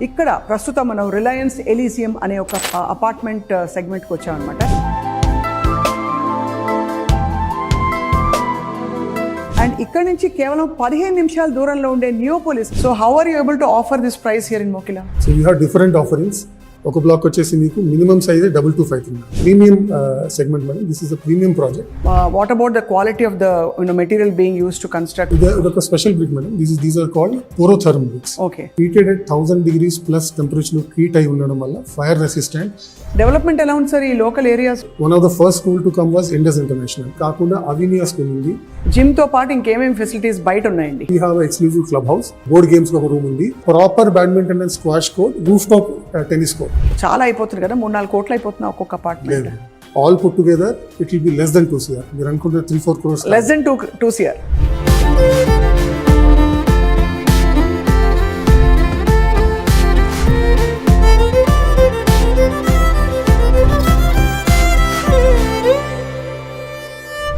ఇక్కడ ప్రస్తుతం మనం రిలయన్స్ ఎలీసియం అనే ఒక అపార్ట్మెంట్ సెగ్మెంట్కి వచ్చామన్నమాట. అండ్ ఇక్కడ నుంచి కేవలం 15 నిమిషాల దూరంలో ఉండే Neopolis. So how are you able to offer this price here in Mokila? So you have different offerings. ఒక బ్లాక్ వచ్చేసి మీకు minimum size 2253 premium segment madam. This is a premium project. What about the quality of the material being used to construct? ఇదొక special brick madam. These are called Porotherm bricks. Okay. Heated at 1000 degrees plus temperature heat అయి ఉండడం వల్ల fire resistant. Development ఎలా ఉంది sir ఈ local areas? One of the first school to come was Indus international. కాకుండా అవినియా school ఉంది. Gym తో పాటు ఇంకేమేమి ఫెసిలిటీస్ బయట ఉన్నాయండి? We have an exclusive clubhouse. Board games ఒక రూమ్ ఉంది. Proper badminton and squash court, roof top tennis court. చాలా అయిపోతుంది కదా, 3-4 కోట్లు అయిపోతుంది ఒక్కొక్క apartment. All put together it will be less than 2 CR. మీరు అనుకుంటే 3-4 crores. Less than 2 CR.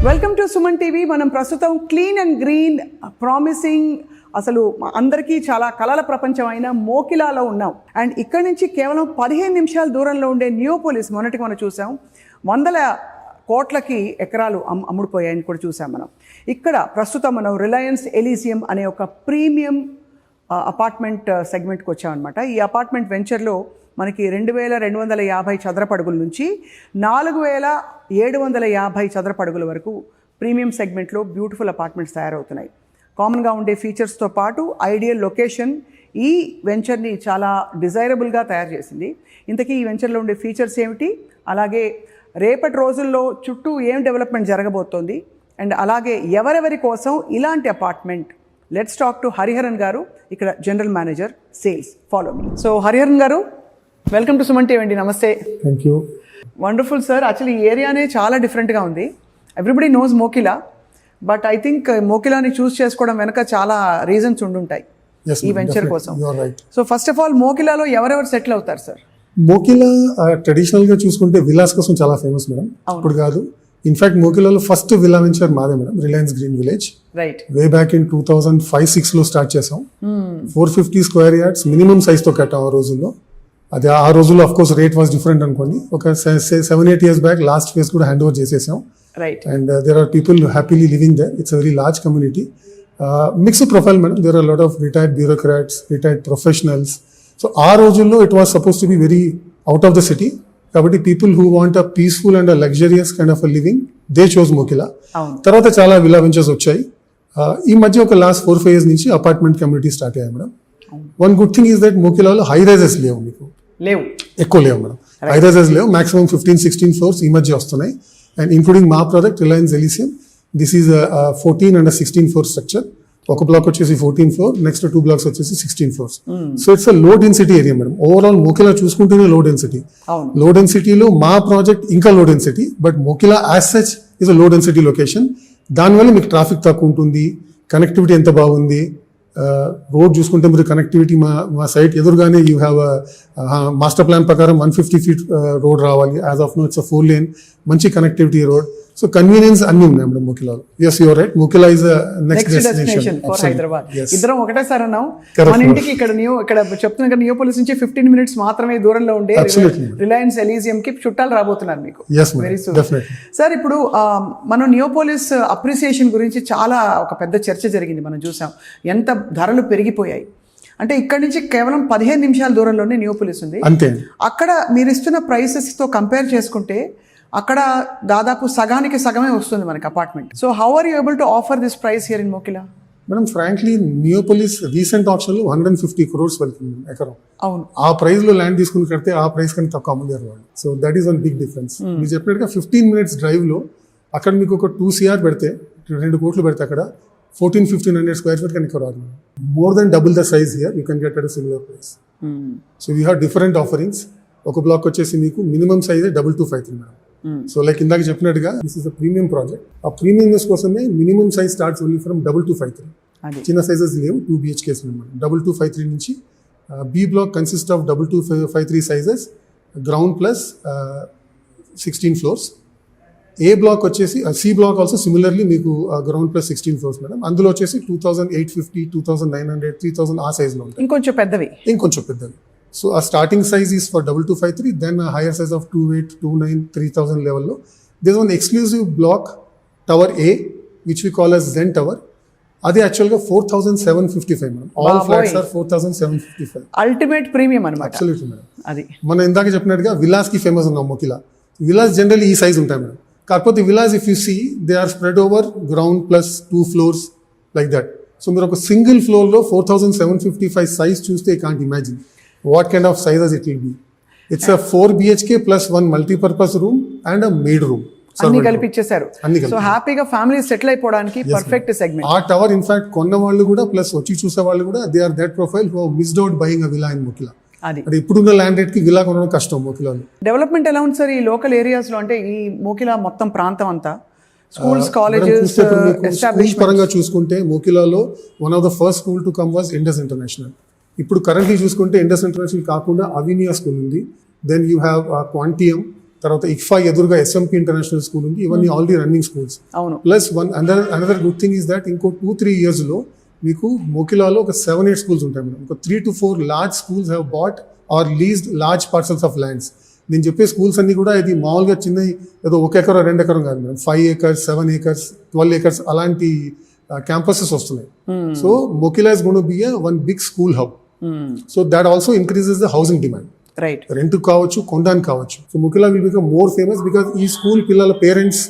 Welcome to Suman TV. మనం ప్రస్తుతం క్లీన్ అండ్ గ్రీన్ ప్రామిసింగ్, అసలు అందరికీ చాలా కలల ప్రపంచం అయిన మోకిలాలో ఉన్నాం. అండ్ ఇక్కడ నుంచి కేవలం 15 నిమిషాల దూరంలో ఉండే నియోపోలిస్ మొన్నటికి మనం చూసాం. 100 కోట్లకి ఎకరాలు అమ్ముడుపోయాయని కూడా చూసాం మనం. ఇక్కడ ప్రస్తుతం మనం రిలయన్స్ ఎలీసియం అనే ఒక ప్రీమియం అపార్ట్మెంట్ సెగ్మెంట్కి వచ్చామన్నమాట. ఈ అపార్ట్మెంట్ వెంచర్లో మనకి 2250 చదరపు అడుగుల నుంచి 4750 చదరపు అడుగుల వరకు ప్రీమియం సెగ్మెంట్లో బ్యూటిఫుల్ అపార్ట్మెంట్స్ తయారవుతున్నాయి. కామన్గా ఉండే ఫీచర్స్తో పాటు ఐడియల్ లొకేషన్ ఈ వెంచర్ని చాలా డిజైరబుల్గా తయారు చేసింది. ఇంతకీ ఈ వెంచర్లో ఉండే ఫీచర్స్ ఏమిటి, అలాగే రేపటి రోజుల్లో చుట్టూ ఏం డెవలప్మెంట్ జరగబోతోంది, అండ్ అలాగే ఎవరెవరి కోసం ఇలాంటి apartment. Let's talk to Hariharan garu, ఇక్కడ general manager sales. Follow me. So Hariharan garu, welcome to Suman TV అండి. నమస్తే. Thank you. Wonderful sir. Actually ఈ ఏరియానే చాలా డిఫరెంట్గా ఉంది. Everybody knows Mokila, but I think మోకిలాని చూస్ చేసుకోవడం వెనక చాలా రీజన్స్ ఉండుంటాయి ఈ వెంచర్ కోసం. సో ఫస్ట్ ఆఫ్ ఆల్ మోకిలాలో ఎవరెవరు సెటిల్ అవుతారు సార్? మోకిలా ట్రెడిషనల్ గా చూసుకుంటే విలాస్ కోసం చాలా ఫేమస్ మేడం. ఇప్పుడు కాదు, ఇన్ఫాక్ట్ మోకిలాలో ఫస్ట్ విలా వెంచర్ మాదే madam, Reliance green village. Right. Way back in 2005-06 లో స్టార్ట్ చేసాం. 450 స్క్వేర్ యార్డ్స్ మినిమం సైజ్ తో కట్టాం ఆ రోజుల్లో. అది ఆ రోజుల్లో of course rate was different అనుకోండి. ఒక 7-8 years బ్యాక్ లాస్ట్ ఫేజ్ కూడా హ్యాండ్ ఓవర్ చేసేసాం. Right. And there are people happily living there. It's a very large community. Mixed profile, madam. There are a lot of retired bureaucrats, retired professionals. So our rojullo it was supposed to be very out of the city. Kabatti people who want a peaceful and a luxurious kind of a living, they chose Mokila. Tarvata chala villa ventures vachayi. Ee madhya oka last 4-5 years nunchi apartment community start ayyayi madam. One good thing is that Mokila lo high rises levu meeku. Levu. Ekko levu madam. High rises levu. Maximum 15-16 floors ee madhya vastunayi. And including మా product Reliance Elysium, this is a 14 and a 16 floor structure. ఒక block వచ్చేసి 14 floor, next 2 blocks వచ్చేసి 16 floors. So it's a low density area madam. Overall Mokila చూసుకుంటేనే low density. Low డెన్సిటీలో మా project ఇంకా low density, but Mokila as such is a low density location. దానివల్ల మీకు traffic తక్కువ ఉంటుంది, కనెక్టివిటీ ఎంత బాగుంది. రోడ్ చూసుకుంటే మీరు కనెక్టివిటీ మా సైట్ ఎదురుగానే యూ హ్యావ్ మాస్టర్ ప్లాన్ ప్రకారం 150 feet రోడ్ రావాలి. As of now it's 4 lane, మంచి కనెక్టివిటీ రోడ్. సో కన్వీనియన్స్ అన్ని ఉన్నాయి మేడం మోకిలాలో. Yes you're right, Mokila is next destination for Hyderabad. ఇద్దరం ఒకటే సార్ అన్నాం. మన ఇంటికి ఇక్కడ చెప్తున్నా నియోపోలిస్ నుంచి 15 minutes మాత్రమే దూరంలో ఉండే రిలయన్స్ ఎలీసియం కి చుట్టాలు రాబోతున్నారు మీకు. Very soon sir. ఇప్పుడు మనం నియోపోలిస్ అప్రిసియేషన్ గురించి చాలా ఒక పెద్ద చర్చ జరిగింది. మనం చూసాం ఎంత ధరలు పెరిగిపోయాయి. అంటే ఇక్కడ నుంచి కేవలం 15 నిమిషాల దూరంలోనే నియోపోలిస్ ఉంది. అంతే. అక్కడ మీరు ఇస్తున్న ప్రైసెస్ తో కంపేర్ చేసుకుంటే అక్కడ దాదాపు సగానికి సగమే వస్తుంది మనకి apartment. So how are you able to offer this price here in Mokila? Madam frankly Neopolis recent option లో 150 crores వెళ్తుంది ఎకరం. అవును. ఆ ప్రైస్ లో ల్యాండ్ తీసుకుని కడితే ఆ ప్రైస్ కంటే తక్కువ అమ్ముతారు వాళ్ళు. So that is one big difference. మీరు చెప్పినట్టుగా 15 minutes డ్రైవ్ లో అక్కడ మీకు ఒక 2 CR పెడితే, 2 కోట్లు పెడితే అక్కడ 1400-1500 square feet can cover. More than double the size here, you can get at a similar price. So we have different offerings. ఒక బ్లాక్ వచ్చేసి మీకు minimum size 2253 madam. So like ఇందాక చెప్పినట్టుగా this is a premium project. ఆ ప్రీమియంనెస్ కోసమే minimum size starts only from 2253. చిన్న sizes లేవు, 2 BHKs అనమాట. 2253 నుంచి B block consist of 2253 sizes, ground plus 16 floors. A block వచ్చేసి సి బ్లాక్ ఆల్సో సిమిలర్లీ మీకు గ్రౌండ్ ప్లస్ 16 floors మేడం. అందులో వచ్చేసి 2850, 2900, 3000 ఆ సైజ్ లో ఉంటాయి. ఇంకొంచెం పెద్దవి. సో ఆ starting size is for 2253, then higher size of 28, 29, 3000 లెవెల్లో. This one exclusive block tower A which we call as Zen tower. అది యాక్చువల్గా 4755 madam. All flats are 4755. Ultimate premium అనమాట. Absolutely madam. అది మనం ఇందాక చెప్పినట్టుగా విలాస్కి ఫేమస్ ఉన్నాం మొకిలా. విలాస్ జనరల్లీ ఈ సైజ్ ఉంటాయి మేడం. కాకపోతే villas if you see they are spread over ground plus 2 floors like that. So మీరు ఒక సింగిల్ ఫ్లోర్లో 4755 సైజ్ చూస్తే you can't imagine what kind of sizes it will be. It's a 4 BHK plus 1 multipurpose room and a maid room. అన్ని కలిపిచ్చేసారు. So హ్యాపీగా family settle అయిపోవడానికి perfect segment. ఆ tower in fact కొన్న వాళ్ళు కూడా ప్లస్ వచ్చి చూసే వాళ్ళు కూడా they are that profile who missed out buying a villa in Mokila. అది ఇప్పుడున్న ల్యాండ్ రేట్ కి విలా కొనడం కష్టం మొకిలాలో. డెవలప్మెంట్ ఎలా ఉంది సార్ ఈ లోకల్ ఏరియాస్ లో? అంటే ఈ మోకిలా మొత్తం ప్రాంతం అంతా స్కూల్స్, కాలేజెస్, స్కూల్స్ పరంగా చూసుకుంటే మోకిలాలో one of the first school to come was Indus international. ఇప్పుడు కరెంట్లీ చూసుకుంటే ఇండస్ ఇంటర్నేషనల్ కాకుండా అవినియా స్కూల్ ఉంది. దెన్ యూ హ్యావ్ క్వాంటియం, తర్వాత ఇక్ఫా ఎదురుగా SMP ఇంటర్నేషనల్ స్కూల్ ఉంది. ఇవన్నీ ఆల్రెడీ రన్నింగ్ స్కూల్స్. అవును. Plus another good thing is that ఇంకో 2-3 years లో మీకు మోకిలాలో ఒక 7-8 schools ఉంటాయి మేడం. ఒక 3 to 4 large schools have bought or leased large parcels of lands. నేను చెప్పే స్కూల్స్ అన్ని కూడా ఇది మామూలుగా చిన్న ఏదో 1 acre 2 acre కాదు మేడం. 5 acres, 7 acres, 12 acres అలాంటి క్యాంపసెస్ వస్తున్నాయి. So Mokila is going to be one big school hub. So that also increases the housing demand. Right. Rent కావచ్చు, కొనడానికి కావచ్చు. So Mokila will become more famous because ఈ స్కూల్ పిల్లల parents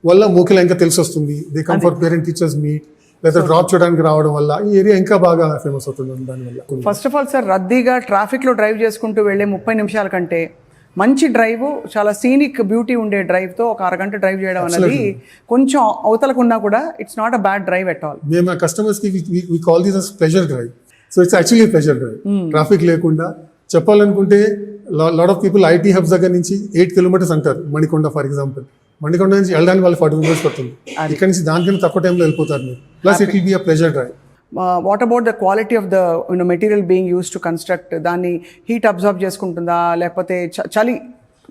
వల్ల మోకిలా ఇంకా తెలిసి వస్తుంది. They come for parent teachers meet, లేదా డ్రాప్ చేయడానికి రావడం వల్ల ఈ ఏరియా ఇంకా బాగా ఫేమస్ అవుతుంది దానివల్ల. ఫస్ట్ ఆఫ్ ఆల్ సార్, రద్దీగా ట్రాఫిక్లో డ్రైవ్ చేసుకుంటూ వెళ్ళే 30 నిమిషాల కంటే మంచి డ్రైవ్, చాలా సీనిక్ బ్యూటీ ఉండే డ్రైవ్తో ఒక అరగంట డ్రైవ్ చేయడం అనేది కొంచెం అవతలకు ఉన్నా కూడా it's not a bad drive at all. మేము ఆ కస్టమర్స్కి we call this as pleasure drive. So it's actually pleasure drive. Traffic లేకుండా చెప్పాలనుకుంటే lot of people IT hubs దగ్గర నుంచి 8 kilometers అంటారు. మణికొండ ఫర్ ఎగ్జాంపుల్, మణికొండ నుంచి వెళ్ళడానికి వాళ్ళు 40 minutes పడుతుంది. ఇక్కడ నుంచి దానికన్నా తక్కువ టైంలో వెళ్ళిపోతారు మీరు. Plus it will be a pleasure drive. What about the quality of the material being use to construct? దాన్ని హీట్ అబ్జర్వ్ చేసుకుంటుందా, లేకపోతే చలి?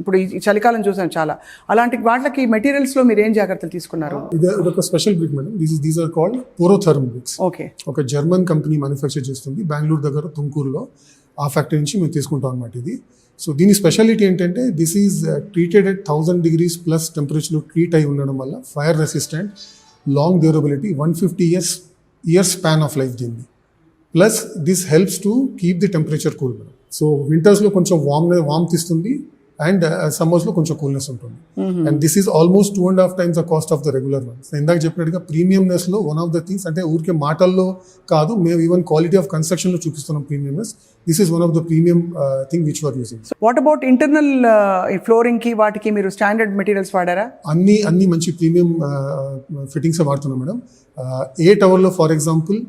ఇప్పుడు ఈ చలికాలం చూసాను చాలా, అలాంటి వాటికి మెటీరియల్స్లో మీరు ఏం జాగ్రత్తలు తీసుకున్నారు? ఇది ఒక special brick madam. These are called Porotherm bricks. Okay. ఒక జర్మన్ కంపెనీ మ్యానుఫ్యాక్చర్ చేస్తుంది బెంగళూరు దగ్గర తుమ్కూరులో. ఆ ఫ్యాక్టరీ నుంచి మేము తీసుకుంటాం అన్నమాట ఇది. సో దీని స్పెషాలిటీ ఏంటంటే this is treated at 1000 degrees plus టెంపరేచర్లో ట్రీట్ అయి ఉండడం వల్ల fire resistant, long durability, 150 years span of life దీన్ని. Plus this helps to keep the temperature cool. So వింటర్స్లో కొంచెం వార్మ్త్ ఇస్తుంది అండ్ సమ్మర్స్లో కొంచెం కూల్నెస్ ఉంటుంది. And this is almost 2.5 times the cost of the regular ones. ఇందాక చెప్పినట్టుగా ప్రీమియంనెస్లో వన్ ఆఫ్ ద థింగ్స్, అంటే ఊరికే మాటల్లో కాదు, మేము ఈవెన్ క్వాలిటీ ఆఫ్ కన్స్ట్రక్షన్లో చూపిస్తున్నాం premiumness. This is one of the premium thing which we're using. What about internal ఫ్లోరింగ్కి వాటికి మీరు స్టాండర్డ్ మెటీరియల్స్ వాడారా? అన్ని మంచి ప్రీమియం ఫిట్టింగ్స్ వాడుతున్నాం మేడం. ఏ టవర్లో for example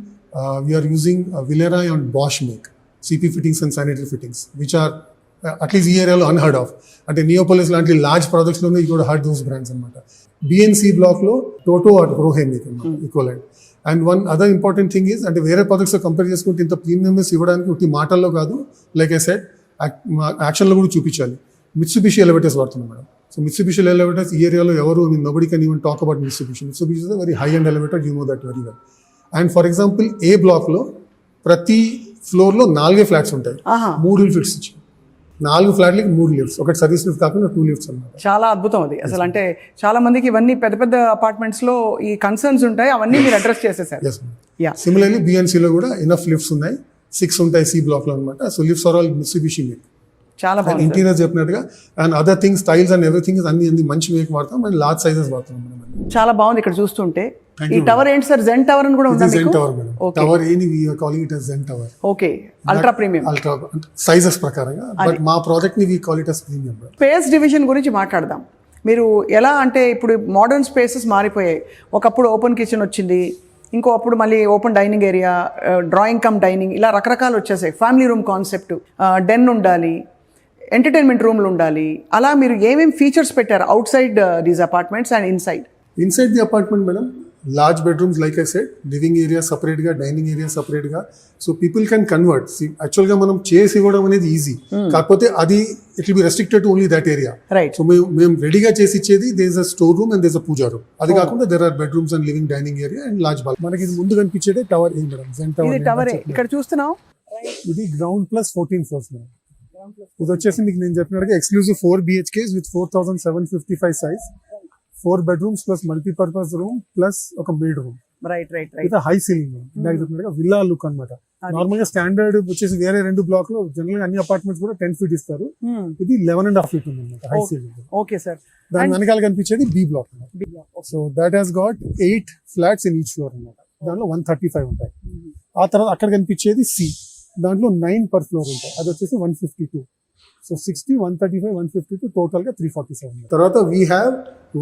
we are using Villeroy and Boch make CP fittings and sanitary fittings which are at least ఈ ఏరియాలో అన్హర్డ్ ఆఫ్. అంటే నియోపోలిస్ లాంటి లార్జ్ ప్రాజెక్ట్స్లోనే you could heard those brands అనమాట. BNC బ్లాక్లో టోటో ఆర్ గ్రోహే మీకు equivalent. And one other important thing is, అంటే వేరే ప్రాజెక్ట్స్తో కంపేర్ చేసుకుంటే ఇంత ప్రీమియంనెస్ ఇవ్వడానికి ఒకటి మాటల్లో కాదు, లైక్ ఐ సెడ్ యాక్షన్లో కూడా చూపించాలి. మిట్సుబిషి ఎలివేటర్స్ వాడుతున్నాం మేడం. సో మిట్సుబిషి ఎలివేటర్స్ ఈ ఏరియాలో ఎవరు, nobody can even talk about Mitsubishi. Mitsubishi is a very high and elevator, you know that very well. And for example A బ్లాక్లో ప్రతి ఫ్లోర్లో 4 ఫ్లాట్స్ ఉంటాయి. 3 లిఫ్ట్స్ ఇచ్చి 4 ఫ్లాట్లకి 3 లిఫ్ట్స్, ఒకటి సర్వీస్ లిఫ్ట్ కాకుండా 2 లిఫ్ట్స్ అన్నమాట. చాలా అద్భుతం అది అసలు. అంటే చాలా మందికి ఇవన్నీ పెద్ద పెద్ద అపార్ట్మెంట్స్ లో ఈ కన్సర్న్స్ ఉంటాయి, అవన్నీ మీరు అడ్రస్ చేసేసారు. సిమిలర్లీ BNCలో కూడా ఇనఫ్ లిఫ్ట్స్ ఉన్నాయి, 6 ఉంటాయి C బ్లాక్ లో అనమాట. So lifts are all Mitsubishi make. చాలా బాగుంది. ఇంటీరియర్ చెప్పినట్టుగా and other things, styles and everything అన్ని మంచి మేక్ వాడతాం అండ్ లార్జ్ సైజెస్ వాడతాం మనం. చాలా బాగుంది ఇక్కడ చూస్తుంటే. ఈ టవర్ ఏంటి సార్? జెన్ టవర్ అని కూడా ఉంది. జెన్ tower madam. Tower any we are calling it as Zen tower. Okay. Ultra premium, ultra sizes ప్రకారంగా, బట్ మా ప్రాజెక్ట్ ని we call it as premium. Space division గురించి మాట్లాడదాం. మీరు ఎలా అంటే ఇప్పుడు మోడర్న్ స్పేసెస్ మారిపోయాయి. ఒకప్పుడు ఓపెన్ కిచెన్ వచ్చింది, ఇంకో అప్పుడు మళ్ళీ open dining area, drawing cum dining, ఇలా రకరకాలు వచ్చేసాయి. ఫ్యామిలీ రూమ్ కాన్సెప్ట్, డెన్ ఉండాలి, ఎంటర్టైన్మెంట్ రూమ్లు ఉండాలి. అలా మీరు ఏమేమి ఫీచర్స్ పెట్టారు out side these apartments and inside the apartment madam? Large bedrooms, like I said, living area సపరేట్గా, డైనింగ్ ఏరియా సపరేట్గా. So people can convert. యాక్చువల్గా మనం చేసి ఇవ్వడం అనేది ఈజీ, కాకపోతే అది it will B restricted to only that area. Right. So మేము రెడీగా చేసి ఇచ్చేది there is a store room and there is a puja room. అది కాకుండా there are bedrooms and living, dining area and large ball. మనకి ఇది ముందు కనిపించేదే tower A madam, Zen tower. ఇక్కడ చూస్తున్నాం. ఇది గ్రౌండ్ ప్లస్ 14 floors మేడం. ఇది వచ్చేసి మీకు నేను చెప్పినట్టుగా exclusive 4 BHKs with 4755 size, 4 bedrooms plus multipurpose room plus ఒక maid room right right right. ఇది హై సీలింగ్ రూమ్. ఇందాక చెప్పినట్టుగా విల్లా లుక్ అనమాట. నార్మల్ గా స్టాండర్డ్ వచ్చేసి వేరే 2 బ్లాక్ లో జనరల్ గా అన్ని అపార్ట్మెంట్స్ కూడా 10 feet ఇస్తారు. ఇది 11.5 feet ఉంది అనమాట హై సీలింగ్. Okay sir. దాని వెనకాల కనిపించేది B block. So that has got 8 flats in each floor అనమాట. దాంట్లో 135 ఉంటాయి. ఆ తర్వాత అక్కడ కనిపించేది సి, దాంట్లో 9 per floor ఉంటాయి. అది వచ్చేసి 152. సో 60, 135, 152 టోటల్ గా 347. తర్వాత we have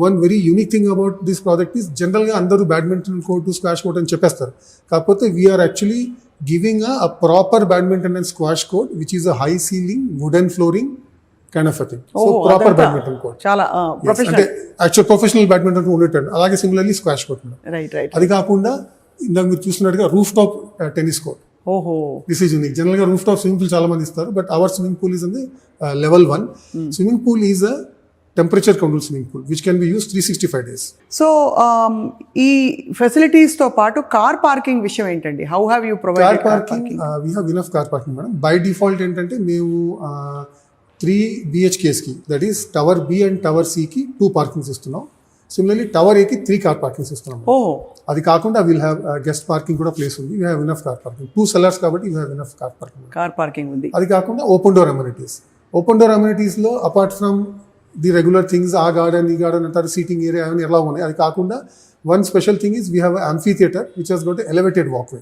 one very unique thing about this project is general గా అందరూ బ్యాడ్మింటన్ కోర్టు, స్క్వాష్ కోర్ట్ అని చెప్పేస్తారు. కాకపోతే we are actually giving a proper badminton and squash court which is a high ceiling wooden flooring kind of thing. So proper badminton court, చాలా అంటే professional. Actual professional badminton ఉండేటట్టు. అలాగే similarly squash court. Right right. అది కాకుండా ఇందాక మీరు చూస్తున్నట్టుగా roof top tennis court. ఓహో, దిస్ ఈజ్ యూనిక్. జనరల్ గా రూఫ్ టాప్ స్విమ్మింగ్ పూల్ చాలా మంది ఇస్తారు, but our swimming pool is in the level 1. Swimming pool is a temperature control swimming pool which can be use 365 days. So ఈ facilities తో పాటు car parking విషయం ఏంటండి? How have you car provided parking we have enough car parking madam. By default ఏంటంటే మేము 3 BHKs కి, that is tower B and tower C కి 2 parkings ఇస్తున్నాం. సిమిలర్లీ టవర్ ఏ కి 3 కార్ పార్కింగ్స్ ఇస్తున్నాం. ఓహో, అది కాకుండా విల్ హ్యావ్ గెస్ట్ పార్కింగ్ కూడా ప్లేస్ ఉంది. We have enough car parking. 2 cellars కాబట్టి we have enough car parking. Car parking ఉంది. అది కాకుండా open door amenities. Open door amenities లో apart from the regular things, ఆ గార్డెన్ ఈ గార్డెన్ అంటారు, సీటింగ్ ఏరియా అవన్నీ ఎలా ఉన్నాయి. అది కాకుండా one special thing is we have amphitheatre which has got elevated walkway.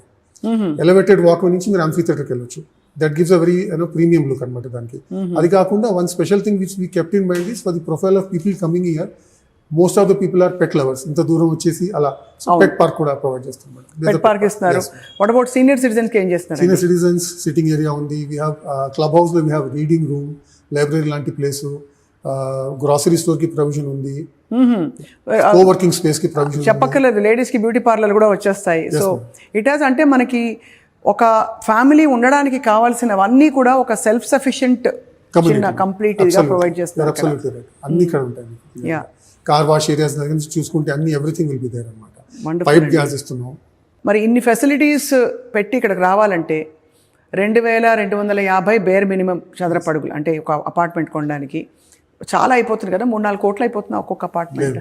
Elevated walkway నుంచి మీరు యాంఫీ థియేటర్కి వెళ్ళొచ్చు. That gives a very premium look అనమాట దానికి. అది కాకుండా one special thing which we kept in mind is for the profile of people coming year. Most of the people are pet lovers. ఇంత దూరం వచ్చేసి అలా పెట్ పార్క్ కూడా provide చేస్తున్నాం. పెట్ పార్క్ ఇస్తున్నారు. వాట్ అబౌట్ సీనియర్ సిటిజన్స్ కి ఏం చేస్తున్నారు? సీనియర్ సిటిజన్స్ సిట్టింగ్ ఏరియా ఉంది. వీ హ్యావ్ క్లబ్ హౌస్ లో we have reading room, library లాంటి ప్లేస్, గ్రాసరీ స్టోర్ కి ప్రొవిజన్ ఉంది, కోవర్కింగ్ స్పేస్ కి ప్రొవిజన్. చెప్పక్కర్లేదు, లేడీస్ కి బ్యూటీ పార్లర్ కూడా వచ్చేస్తాయి. సో ఇట్ హాస్, అంటే మనకి ఒక ఫ్యామిలీ ఉండడానికి కావాల్సినవన్నీ కూడా ఒక సెల్ఫ్ సఫిషియెంట్ చిన్న కంప్లీట్ గా ప్రొవైడ్ చేస్తున్నారు. అన్ని ఇక్కడ ఉంటాయి. యా, కార్ వాష్ ఏరియాస్ దగ్గర నుంచి చూసుకుంటే అన్ని ఎవ్రీథింగ్ విల్ బి దేర్ అన్నమాట. పైప్ గ్యాస్ ఇస్తున్నాం. మరి ఇన్ని ఫెసిలిటీస్ పెట్టి ఇక్కడికి రావాలంటే 2250 బేర్ మినిమం చదరపడుగులు, అంటే ఒక అపార్ట్మెంట్ కొనడానికి చాలా అయిపోతుంది కదా. 3-4 కోట్లు అయిపోతుంది ఒక్కొక్క అపార్ట్మెంట్.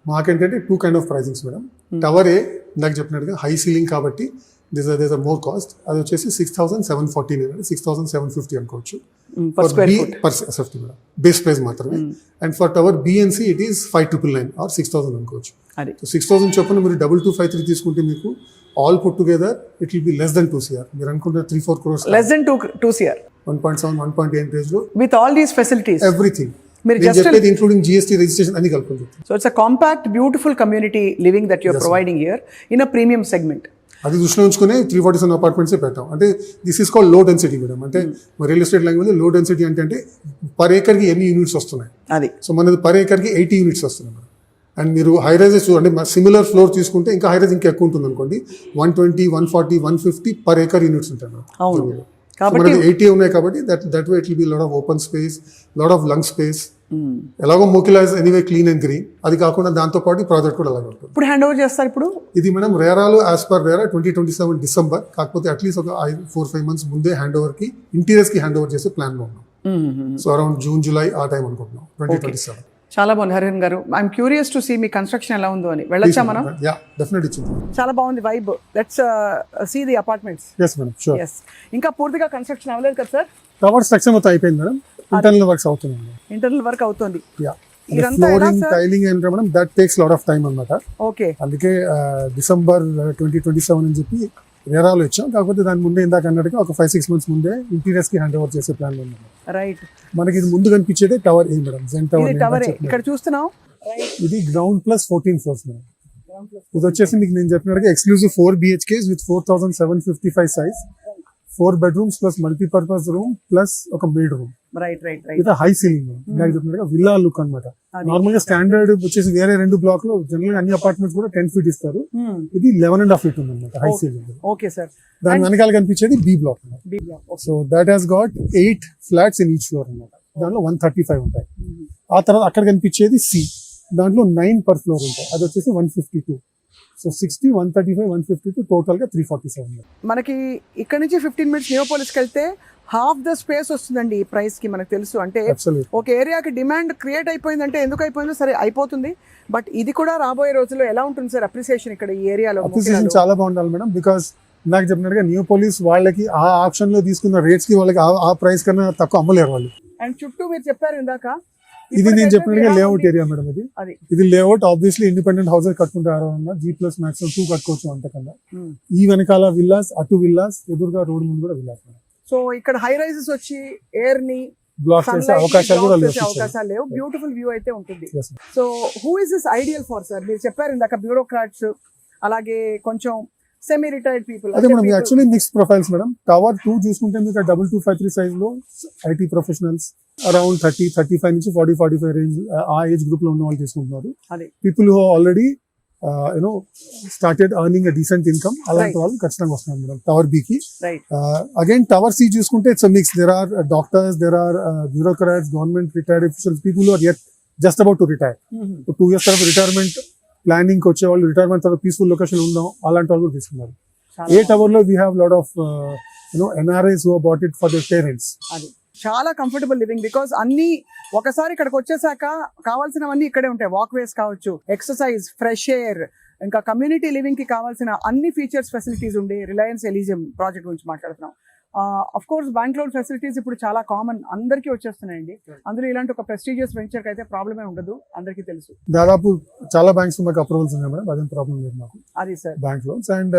మాకేంటంటే 2 kind of pricings madam. Tower A ఇందాక చెప్పినట్టుగా హై సీలింగ్ కాబట్టి దిస్ ఆర్ మోర్ కాస్ట్. అది వచ్చేసి 6740, 6750 అనుకోవచ్చు per square foot. Per SFT madam, base price మాత్రమే. And for tower BNC it is 5999 or 6000 అనుకోవచ్చు. అది 6000 చొప్పున మీరు 2253 తీసుకుంటే మీకు all put together it will be less than 2 CR. మీరు అనుకుంటే 3-4 crores, less than 2 CR 1.7, 1.8 range లో with all these facilities, everything. మీరు నేను చెప్పేది ఇంక్లూడింగ్ జిఎస్టీ రిజిస్ట్రేషన్ అన్ని కలుపుకుంటుంది. So it's a compact beautiful community living that you're providing here in a premium segment. అది దృష్టిలో ఉంచుకునే 347 అపార్ట్మెంట్స్ పెట్టాం. అంటే this is called low density madam. అంటే real estate language low density అంటే పర్ ఏకర్ కి ఎన్ని యూనిట్స్ వస్తున్నాయి. అది సో మనది పర్ ఏకర్ కి 80 యూనిట్స్ వస్తున్నాయి మేడం. అండ్ మీరు హై రైజెస్ అంటే సిమిలర్ ఫ్లోర్ తీసుకుంటే ఇంకా హై రైజ్ ఇంకా ఎక్కువ ఉంటుంది అనుకోండి. 120, 140, 150 పర్ ఏకర్ యూనిట్స్ ఉంటాయి మేడం. అవును, కాబట్టి 80 ఉన్నాయి కాబట్టి that way it will be lot of open space, lot of lung space. ఎలాగో Mokila is anyway clean and green. అది కాకుండా దాంతో పాటు ప్రాజెక్ట్ కూడా అలాగే ఉంటుంది. ఇప్పుడు హ్యాండ్ ఓవర్ చేస్తారు. ఇప్పుడు ఇది మనం రేరాలో యాజ్ పర్ రేరా 2027 డిసెంబర్, కాకపోతే అట్లీస్ట్ ఒక 4-5 months ముందే హ్యాండ్ ఓవర్ కి, ఇంటీరియర్స్ కి హ్యాండ్ ఓవర్ చేసే ప్లాన్ లో ఉన్నాం. సో అరౌండ్ జూన్, జూలై ఆ టైం అనుకుంటున్నాం 2027. చాలా బాగుంది హరిహరన్ గారు. ఐఎమ్ క్యూరియస్ టు సీ మీ కన్స్ట్రక్షన్ ఎలా ఉందో అని. వెళ్ళొచ్చా మనం? యా, డెఫినెట్లీ చూద్దాం. చాలా బాగుంది vibe. Let's see the apartments. yes madam, sure. yes, ఇంకా పూర్తిగా కన్స్ట్రక్షన్ అవ్వలేదు కదా సార్? టవర్ స్ట్రక్చర్ మొత్తం అయిపోయింది మేడం. ఇంటర్నల్ వర్క్స్ అవుతుంది. ఇంటర్నల్ వర్క్ అవుతుంది. యా, ఇదంతా ఎలా ఫ్లోరింగ్, సార్? టైలింగ్ అంటే madam that takes lot of time అన్నమాట. ఓకే, అందుకే డిసెంబర్ 2027 అని చెప్పి రేరాలో ఇచ్చాం. కాకపోతే దాని ముందే ఇందాక అన్నట్టుగా ఒక 5-6 months ముందే ఇంటీరియర్స్ కి హ్యాండ్ ఓవర్ చేసే ప్లాన్ ఉన్నాం. రైట్. మనకి ఇది ముందు కనిపించేదే టవర్ ఏ మేడం, జెన్ ఇది టవర్ టవర్. ఇక్కడ చూస్తున్నాం. ఇది గ్రౌండ్ ప్లస్ 14 floors మేడం. ఇది వచ్చేసి మీకు నేను చెప్పినట్టుగా exclusive 4 BHKs with 4755 size, 4 bedrooms plus multipurpose room plus ఒక maid room. Right right right. ఇది హై సీలింగ్ రూమ్. ఇందాక చెప్పినట్టుగా విల్లా లుక్ అనమాట. నార్మల్ గా స్టాండర్డ్ వచ్చేసి వేరే 2 బ్లాక్ లో జనరల్ అన్ని అపార్ట్మెంట్స్ కూడా 10 feet ఇస్తారు. ఇది 11.5 feet ఉంది అనమాట హై సీలింగ్. Okay sir. దాని వెనకాల కనిపించేది B block. B block. So that has got 8 flats in each floor అనమాట. దాంట్లో 135 ఉంటాయి. ఆ తర్వాత అక్కడ కనిపించేది సి, దాంట్లో 9 per floor ఉంటాయి. అది వచ్చేసి 152. సో 60, 135, 152 టోటల్ గా 347. మనకి ఇక్కడ నుంచి 15 minutes నియోపోలిస్కి వెళ్తే హాఫ్ ద స్పేస్ వస్తుందండి ఈ ప్రైస్ కి, మనకు తెలుసు. అంటే అబ్సల్యూట్. ఒక ఏరియాకి డిమాండ్ క్రియేట్ అయిపోయిందంటే ఎందుకు అయిపోయిందో సరే అయిపోతుంది, బట్ ఇది కూడా రాబోయే రోజుల్లో ఎలా ఉంటుంది సార్ అప్రిసియేషన్ ఇక్కడ ఈ ఏరియాలో? అప్రిసియేషన్ చాలా బాగుండాలి మేడం, బికాస్ నాకు చెప్పినట్టుగా న్యూ పోలీస్ వాళ్ళకి ఆ ఆప్షన్ లో తీసుకున్న రేట్స్ కి వాళ్ళకి ఆ ప్రైస్ కన్నా తక్కువ అమ్మలేరు వాళ్ళు. అండ్ చుట్టూ మీరు చెప్పారు ఇందాక, ఇది నేను చెప్పినట్టుగా లేఅవుట్ ఏరియా మేడం. అది ఇది లేఅవుట్ ఆబ్వియస్లీ ఇండిపెండెంట్ హౌసెస్ కట్టుకుంటారు అన్న G+ మాక్సిమం 2 కట్టుకోవచ్చు అంతకన్నా. ఈ వెనకాల విల్లాస్, అటు విల్లాస్, ఎదురుగా రోడ్ ముందు కూడా విల్లాస్. సో ఇక్కడ హై రైజెస్ వచ్చి ఎయిర్ ని బ్లాక్ చేసే అవకాశాలు కూడా లేవు. అవకాశాలు లేవు. బ్యూటిఫుల్ వ్యూ అయితే ఉంటుంది. Yes, ma'am. So who is this ideal for sir? మీరు చెప్పారు ఇందాక బ్యూరోక్రాట్స్, అలాగే కొంచెం సెమీ రిటైర్డ్ పీపుల్. అదే madam, actually mixed profiles madam. Tower 2 చూసుకుంటే మీకు 2253 సైజ్ లో ఐటీ ప్రొఫెషనల్స్ అరౌండ్ 30-35 నుంచి 40-45 రేంజ్ ఆ ఏజ్ గ్రూప్ లో ఉన్న వాళ్ళు తీసుకుంటున్నారు. అదే people who already started earning a decent income, అలాంటి వాళ్ళు ఖచ్చితంగా వస్తున్నారు మేడం టవర్ బి కి. రైట్. అగైన్ టవర్ సి చూసుకుంటే it's mix. There are doctors, there are bureaucrats, government retired officials, people are yet just about to retire. 2 years తర్వాత retirement planning వచ్చే వాళ్ళు, retirement తర్వాత పీస్ఫుల్ లొకేషన్ ఉందాం అలాంటి వాళ్ళు కూడా తీసుకున్నారు. ఏ టవర్ లో we have lot of NRIs who have bought it for their parents. అది చాలా కంఫర్టబుల్ లివింగ్, బికాస్ అన్ని ఒకసారి ఇక్కడికి వచ్చేసాక కావాల్సినవన్నీ ఇక్కడే ఉంటాయి. వాక్ వేస్ కావచ్చు, ఎక్సర్సైజ్, ఫ్రెష్ ఎయిర్, ఇంకా కమ్యూనిటీ లివింగ్ కి కావాల్సిన అన్ని ఫీచర్స్, ఫెసిలిటీస్ ఉండే రిలయన్స్ ఎలిజియం ప్రాజెక్ట్ గురించి మాట్లాడుతున్నాం. Of course bank loan facilities ఇప్పుడు చాలా కామన్, అందరికీ వచ్చేస్తున్నాయండి. అందులో ఇలాంటి ఒక ప్రెస్టీజియస్ వెంచర్ కి అయితే ప్రాబ్లమే ఉండదు, అందరికీ తెలుసు. దాదాపు చాలా బ్యాంక్స్ మాకు అప్రూవల్స్ ఉన్నాయి మేడం, అదేం ప్రాబ్లం లేదు మాకు. అది sir bank loans and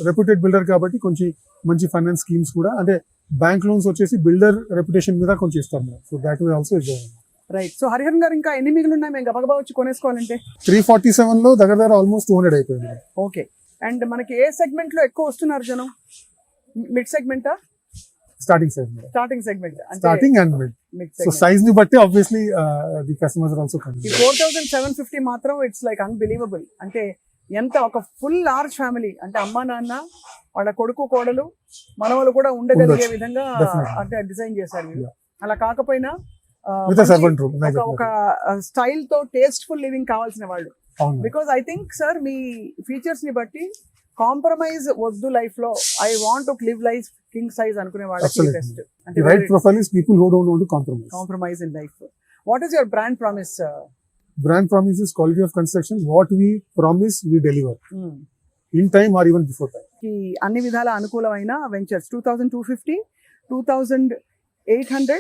reputed builder కాబట్టి కొంచెం మంచి ఫైనాన్స్ స్కీమ్స్ కూడా, అంటే బ్యాంక్ లోన్స్ వచ్చేసి బిల్డర్ రెప్యుటేషన్ మీద కొంచెం ఇస్తారు madam. So that way also is there. Right. So Hariharan గారు ఇంకా ఎన్ని మిగిలి ఉన్నాయి మేము గబగబా వచ్చి కొనేసుకోవాలంటే? 347 లో దగ్గర ఆల్మోస్ట్ 200 అయిపోయింది. ఓకే. అండ్ మనకి ఏ సెగ్మెంట్ లో ఎక్కువ వస్తున్నారు జనం? Mid segment, starting segment, starting segment, starting and mid. Mid so segment. Size ని బట్టి obviously the customers are also ఈ కమింగ్. 4750 మాత్రం ఇట్స్ లైక్ అన్బిలీవబుల్. అంటే ఎంత ఒక ఫుల్ లార్జ్ ఫ్యామిలీ, అంటే అమ్మా నాన్న, వాళ్ళ కొడుకు కోడలు, మనవలు కూడా ఉండగలిగే ఉండొచ్చు. విధంగా Definitely. అంటే డిజైన్ చేశారు మీరు. అలా కాకపోయినా With a servant room, ఒక స్టైల్ తో టేస్ట్ఫుల్ లివింగ్ కావాల్సిన వాళ్ళు. అవును. Because I think sir me features ని బట్టి కాంప్రమైజ్ వద్దు లైఫ్ లో, I want to live life king size అనుకునే వాళ్ళకి Absolutely. బెస్ట్. The అంటే right profile is people who don't want to compromise. Compromise in life. What is your brand promise? Brand promise is quality of construction. What we promise, we deliver in time or even before time. కి అన్ని విధాల అనుకూలమైన ventures 2250, 2800,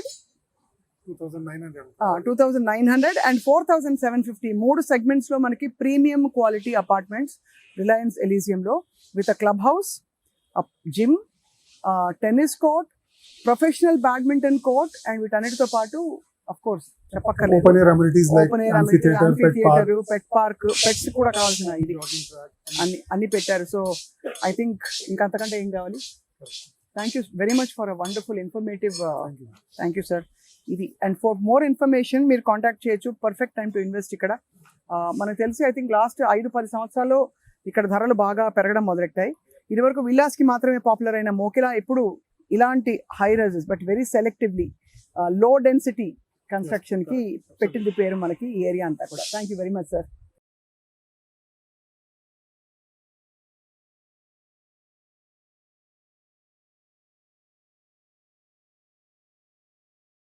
2900 and 4750 3 segments లో మనకి premium quality apartments Reliance ఎలీజియం లో, with a club house, gym, tennis court, professional badminton court, and వీటన్నిటితో పాటు of course చెప్పక్కర్లేదు Open air amenities like open air amphitheater, pet park. పెట్ పార్క్, పెట్స్ కూడా కావాల్సిన ఇది అన్ని పెట్టారు. సో ఐ థింక్ ఇంకా అంతకంటే ఏం కావాలి? Thank you very much for a wonderful informative. Thank you sir. ఇది అండ్ ఫర్ మోర్ ఇన్ఫర్మేషన్ మీరు కాంటాక్ట్ చేయొచ్చు. పర్ఫెక్ట్ టైం టు ఇన్వెస్ట్ ఇక్కడ. మనకు తెలిసి ఐ థింక్ లాస్ట్ 5-10 సంవత్సరాల్లో ఇక్కడ ధరలు బాగా పెరగడం మొదలెట్టాయి. ఇదివరకు విల్లాస్ కి మాత్రమే పాపులర్ అయిన మోకిలా ఇప్పుడు ఇలాంటి high rises but very selectively low density construction కి పెట్టింది పేరు మనకి ఈ ఏరియా అంతా కూడా. Thank you very much sir.